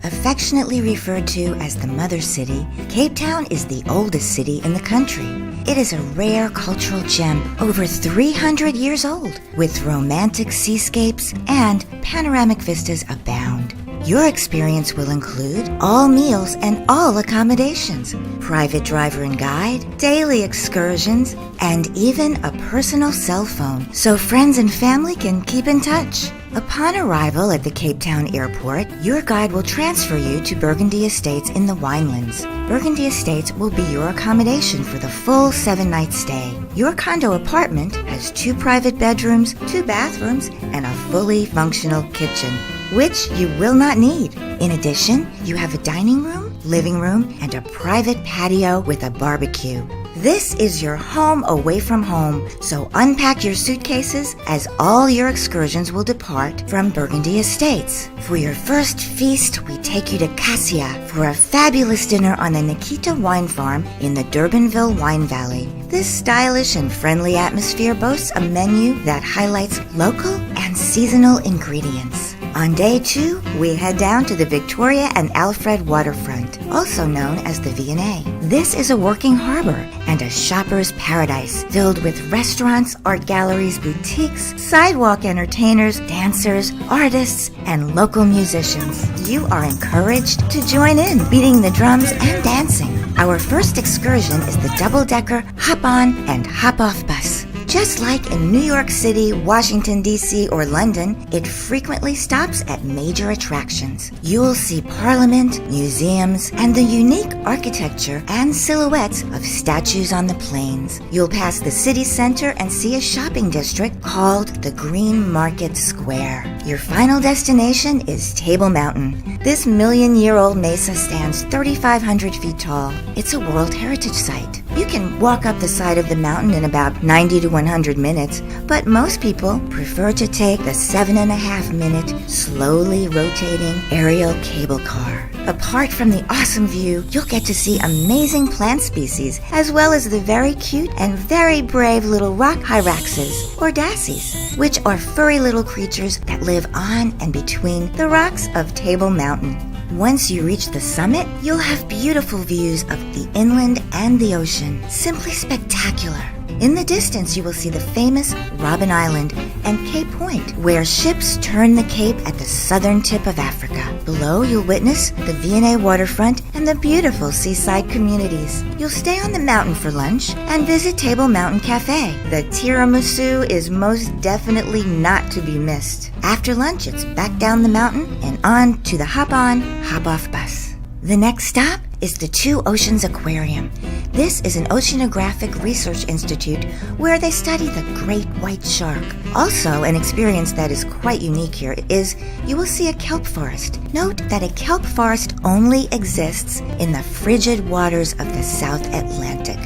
Affectionately referred to as the Mother City, Cape Town is the oldest city in the country. It is a rare cultural gem over 300 years old, with romantic seascapes and panoramic vistas abound. Your experience will include all meals and all accommodations, private driver and guide, daily excursions, and even a personal cell phone so friends and family can keep in touch. Upon arrival at the Cape Town airport, your guide will transfer you to Burgundy Estates in the Winelands. Burgundy Estates will be your accommodation for the full 7-night stay. Your condo apartment has 2 private bedrooms, 2 bathrooms, and a fully functional kitchen, which you will not need. In addition, you have a dining room, living room, and a private patio with a barbecue. This is your home away from home, so unpack your suitcases as all your excursions will depart from Burgundy Estates. For your first feast, we take you to Cassia for a fabulous dinner on the Nikita Wine Farm in the Durbanville Wine Valley. This stylish and friendly atmosphere boasts a menu that highlights local and seasonal ingredients. On day 2, we head down to the Victoria and Alfred waterfront, also known as the V&A. This is a working harbor and a shopper's paradise filled with restaurants, art galleries, boutiques, sidewalk entertainers, dancers, artists, and local musicians. You are encouraged to join in, beating the drums and dancing. Our first excursion is the double-decker hop-on and hop-off bus. Just like in New York City, Washington, D.C., or London, it frequently stops at major attractions. You'll see Parliament, museums, and the unique architecture and silhouettes of statues on the plains. You'll pass the city center and see a shopping district called the Green Market Square. Your final destination is Table Mountain. This million-year-old mesa stands 3,500 feet tall. It's a World Heritage Site. You can walk up the side of the mountain in about 90 to 100 minutes, but most people prefer to take the 7.5-minute, slowly rotating aerial cable car. Apart from the awesome view, you'll get to see amazing plant species, as well as the very cute and very brave little rock hyraxes, or dassies, which are furry little creatures that live on and between the rocks of Table Mountain. Once you reach the summit, you'll have beautiful views of the inland and the ocean. Simply spectacular. In the distance, you will see the famous Robben Island and Cape Point, where ships turn the cape at the southern tip of Africa. Below, you'll witness the V&A waterfront and the beautiful seaside communities. You'll stay on the mountain for lunch and visit Table Mountain Cafe. The tiramisu is most definitely not to be missed. After lunch, it's back down the mountain and on to the hop-on, hop-off bus. The next stop is the Two Oceans Aquarium. This is an oceanographic research institute where they study the great white shark. Also, an experience that is quite unique here is you will see a kelp forest. Note that a kelp forest only exists in the frigid waters of the South Atlantic.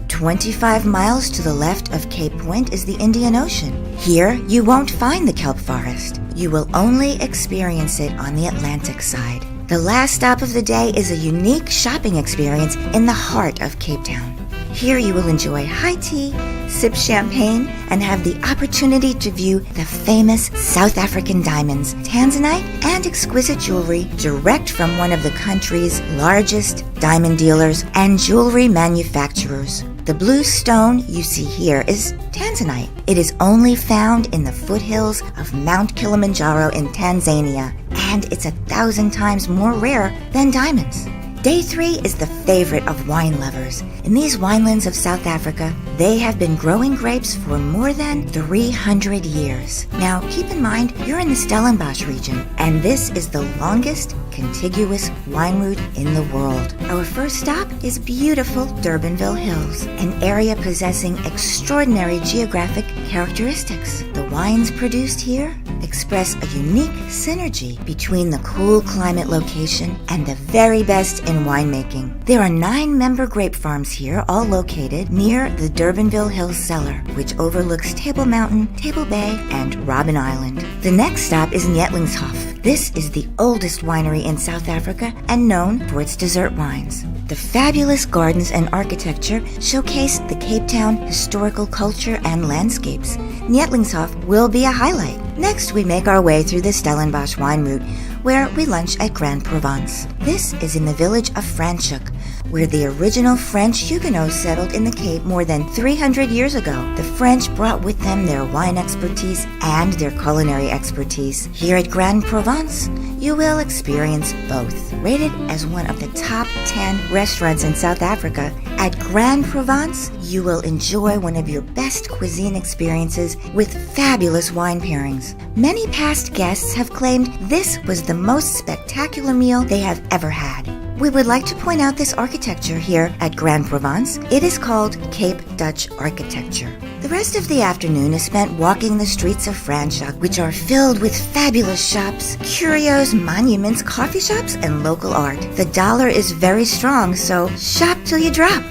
25 miles to the left of Cape Point is the Indian Ocean. Here, you won't find the kelp forest. You will only experience it on the Atlantic side. The last stop of the day is a unique shopping experience in the heart of Cape Town. Here you will enjoy high tea, sip champagne, and have the opportunity to view the famous South African diamonds, tanzanite, and exquisite jewelry direct from one of the country's largest diamond dealers and jewelry manufacturers. The blue stone you see here is tanzanite. It is only found in the foothills of Mount Kilimanjaro in Tanzania, and it's 1,000 times more rare than diamonds. Day 3 is the favorite of wine lovers. In these winelands of South Africa, they have been growing grapes for more than 300 years. Now, keep in mind, you're in the Stellenbosch region, and this is the longest contiguous wine route in the world. Our first stop is beautiful Durbanville Hills, an area possessing extraordinary geographic characteristics. The wines produced here express a unique synergy between the cool climate location and the very best in winemaking. There are 9 member grape farms here, all located near the Durbanville Hills cellar, which overlooks Table Mountain, Table Bay, and Robben Island. The next stop is Netlingshof, This is the oldest winery in South Africa and known for its dessert wines. The fabulous gardens and architecture showcase the Cape Town historical culture and landscapes. Netlingshof will be a highlight. Next, we make our way through the Stellenbosch wine route, where we lunch at Grand Provence. This is in the village of Franschhoek, where the original French Huguenots settled in the Cape more than 300 years ago. The French brought with them their wine expertise and their culinary expertise. Here at Grand Provence, you will experience both. Rated as one of the top 10 restaurants in South Africa, at Grand Provence, you will enjoy one of your best cuisine experiences with fabulous wine pairings. Many past guests have claimed this was the most spectacular meal they have ever had. We would like to point out this architecture here at Grand Provence. It is called Cape Dutch architecture. The rest of the afternoon is spent walking the streets of Franschhoek, which are filled with fabulous shops, curios, monuments, coffee shops, and local art. The dollar is very strong, so shop till you drop.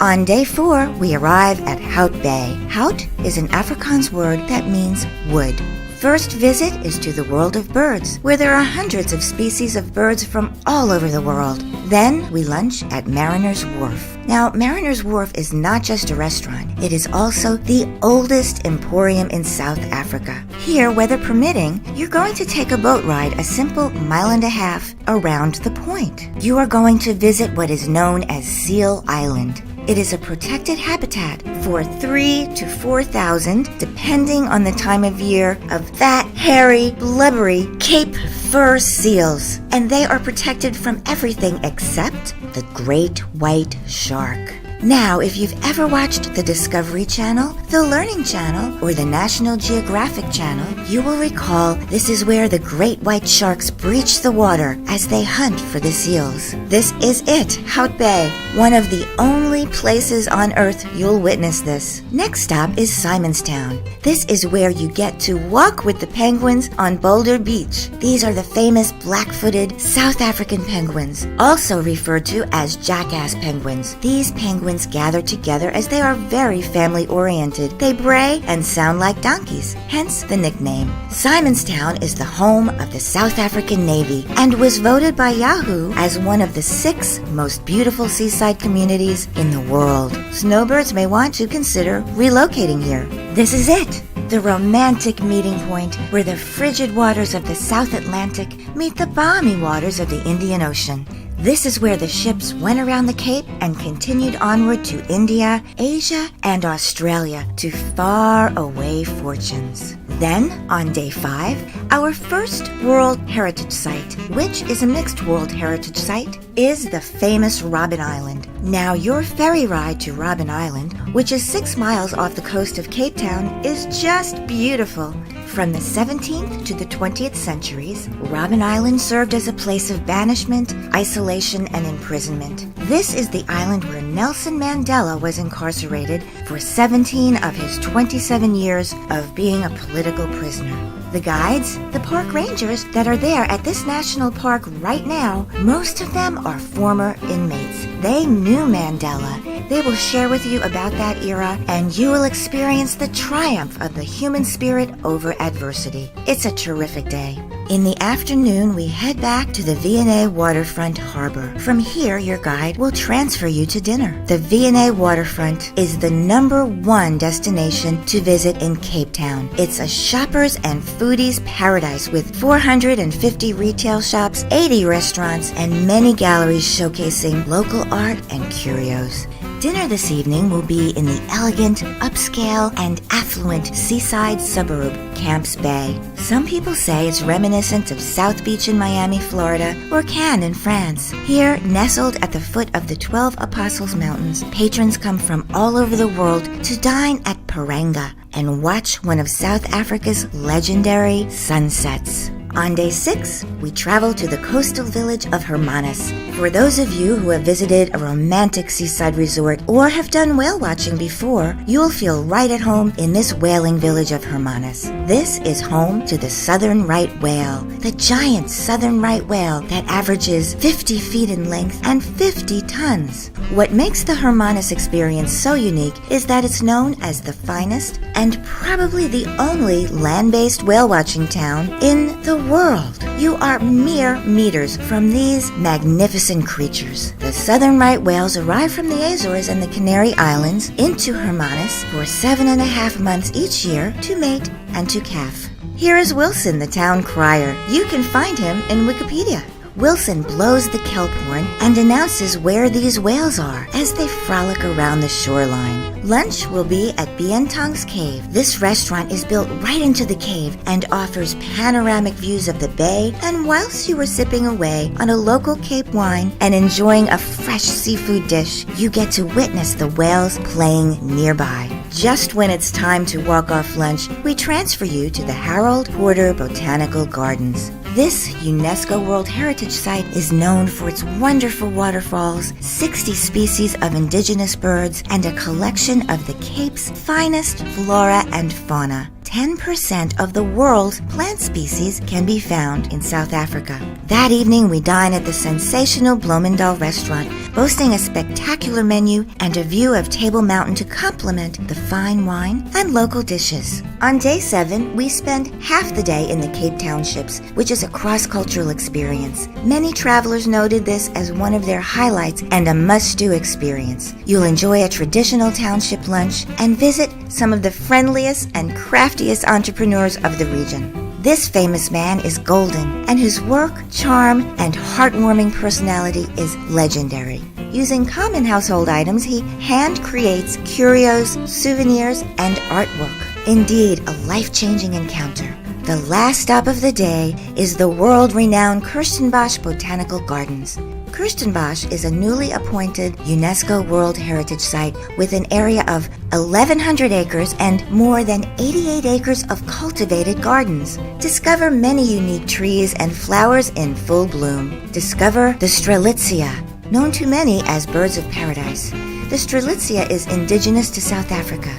On day 4, we arrive at Hout Bay. Hout is an Afrikaans word that means wood. First visit is to the world of birds, where there are hundreds of species of birds from all over the world. Then we lunch at Mariner's Wharf. Now, Mariner's Wharf is not just a restaurant. It is also the oldest emporium in South Africa. Here, weather permitting, you're going to take a boat ride a simple 1.5 miles around the point. You are going to visit what is known as Seal Island. It is a protected habitat for 3,000 to 4,000, depending on the time of year, of fat, hairy, blubbery Cape fur seals. And they are protected from everything except the great white shark. Now, if you've ever watched the Discovery Channel, the Learning Channel, or the National Geographic Channel, you will recall this is where the great white sharks breach the water as they hunt for the seals. This is it, Hout Bay, one of the only places on Earth you'll witness this. Next stop is Simonstown. This is where you get to walk with the penguins on Boulder Beach. These are the famous black-footed South African penguins, also referred to as jackass penguins. These penguins gather together as they are very family-oriented. They bray and sound like donkeys, hence the nickname. Simonstown is the home of the South African Navy and was voted by Yahoo as one of the 6 most beautiful seaside communities in the world. Snowbirds may want to consider relocating here. This is it, the romantic meeting point where the frigid waters of the South Atlantic meet the balmy waters of the Indian Ocean. This is where the ships went around the Cape and continued onward to India, Asia, and Australia to far away fortunes. Then, on day 5, our first World Heritage Site, which is a mixed World Heritage Site, is the famous Robben Island. Now, your ferry ride to Robben Island, which is 6 miles off the coast of Cape Town, is just beautiful. From the 17th to the 20th centuries, Robben Island served as a place of banishment, isolation, and imprisonment. This is the island where Nelson Mandela was incarcerated for 17 of his 27 years of being a political prisoner. The guides, the park rangers that are there at this national park right now, most of them are former inmates. They knew Mandela. They will share with you about that era, and you will experience the triumph of the human spirit over adversity. It's a terrific day. In the afternoon, we head back to the V&A Waterfront Harbor. From here, your guide will transfer you to dinner. The V&A Waterfront is the #1 destination to visit in Cape Town. It's a shoppers and foodies paradise with 450 retail shops, 80 restaurants, and many galleries showcasing local art and curios. Dinner this evening will be in the elegant, upscale, and affluent seaside suburb, Camps Bay. Some people say it's reminiscent of South Beach in Miami, Florida, or Cannes in France. Here, nestled at the foot of the 12 Apostles Mountains, patrons come from all over the world to dine at Parenga and watch one of South Africa's legendary sunsets. On day 6, we travel to the coastal village of Hermanus. For those of you who have visited a romantic seaside resort or have done whale watching before, you'll feel right at home in this whaling village of Hermanus. This is home to the southern right whale, the giant southern right whale that averages 50 feet in length and 50 tons. What makes the Hermanus experience so unique is that it's known as the finest and probably the only land-based whale watching town in the world. You are mere meters from these magnificent creatures. The southern right whales arrive from the Azores and the Canary Islands into Hermanus for 7.5 months each year to mate and to calf. Here is Wilson, the town crier. You can find him in Wikipedia. Wilson blows the kelp horn and announces where these whales are as they frolic around the shoreline. Lunch will be at Bientong's Cave. This restaurant is built right into the cave and offers panoramic views of the bay, and whilst you are sipping away on a local Cape wine and enjoying a fresh seafood dish, you get to witness the whales playing nearby. Just when it's time to walk off lunch, we transfer you to the Harold Porter Botanical Gardens. This UNESCO World Heritage Site is known for its wonderful waterfalls, 60 species of indigenous birds, and a collection of the Cape's finest flora and fauna. 10% of the world's plant species can be found in South Africa. That evening, we dine at the sensational Bloemendal restaurant, boasting a spectacular menu and a view of Table Mountain to complement the fine wine and local dishes. On day 7, we spend half the day in the Cape Townships, which is a cross-cultural experience. Many travelers noted this as one of their highlights and a must-do experience. You'll enjoy a traditional township lunch and visit some of the friendliest and craftiest entrepreneurs of the region. This famous man is golden, and his work, charm, and heartwarming personality is legendary. Using common household items, he hand creates curios, souvenirs, and artwork. Indeed, a life-changing encounter. The last stop of the day is the world-renowned Kirstenbosch Botanical Gardens. Kirstenbosch is a newly appointed UNESCO World Heritage Site with an area of 1,100 acres and more than 88 acres of cultivated gardens. Discover many unique trees and flowers in full bloom. Discover the Strelitzia, known to many as birds of paradise. The Strelitzia is indigenous to South Africa.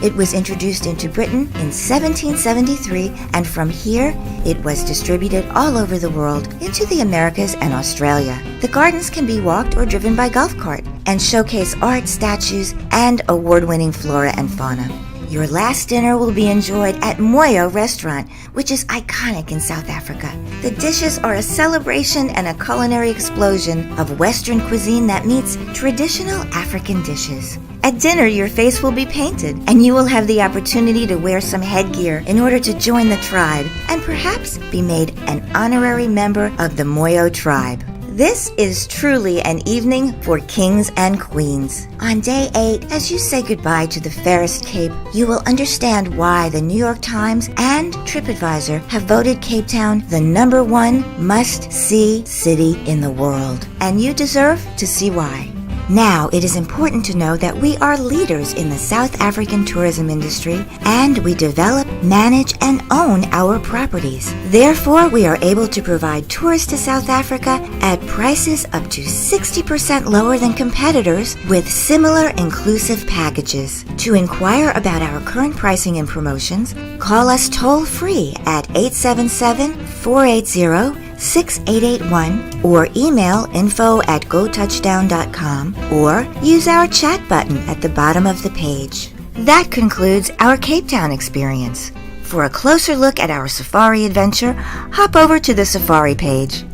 It was introduced into Britain in 1773, and from here it was distributed all over the world into the Americas and Australia. The gardens can be walked or driven by golf cart and showcase art, statues, and award-winning flora and fauna. Your last dinner will be enjoyed at Moyo Restaurant, which is iconic in South Africa. The dishes are a celebration and a culinary explosion of Western cuisine that meets traditional African dishes. At dinner, your face will be painted, and you will have the opportunity to wear some headgear in order to join the tribe and perhaps be made an honorary member of the Moyo tribe. This is truly an evening for kings and queens. On day 8, as you say goodbye to the fairest Cape, you will understand why the New York Times and TripAdvisor have voted Cape Town the #1 must-see city in the world. And you deserve to see why. Now, it is important to know that we are leaders in the South African tourism industry, and we develop, manage, and own our properties. Therefore, we are able to provide tours to South Africa at prices up to 60% lower than competitors with similar inclusive packages. To inquire about our current pricing and promotions, call us toll-free at 877-480-6881 or email info@gotouchdown.com or use our chat button at the bottom of the page. That concludes our Cape Town experience. For a closer look at our safari adventure, hop over to the safari page.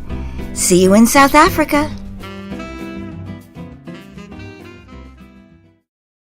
See you in South Africa!